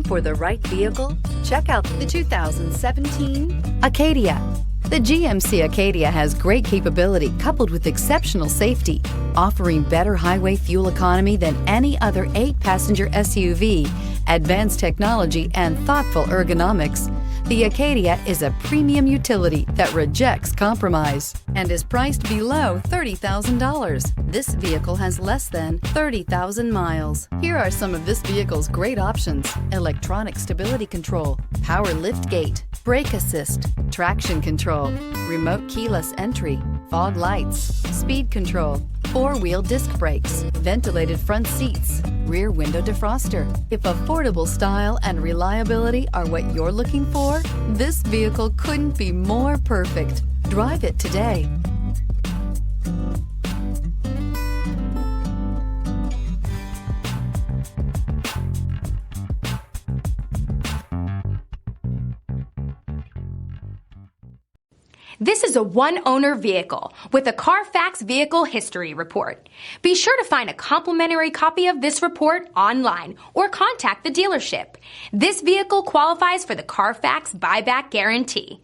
for the right vehicle? Check out the 2017 Acadia. The GMC Acadia has great capability coupled with exceptional safety, offering better highway fuel economy than any other 8-passenger SUV, advanced technology, and thoughtful ergonomics. The Acadia is a premium utility that rejects compromise and is priced below $30,000. This vehicle has less than 30,000 miles. Here are some of this vehicle's great options: electronic stability control, power liftgate, brake assist, traction control, remote keyless entry, fog lights, speed control, 4-wheel disc brakes, ventilated front seats, rear window defroster. If affordable style and reliability are what you're looking for, this vehicle couldn't be more perfect. Drive it today. This is a one-owner vehicle with a Carfax Vehicle History Report. Be sure to find a complimentary copy of this report online or contact the dealership. This vehicle qualifies for the Carfax Buyback Guarantee.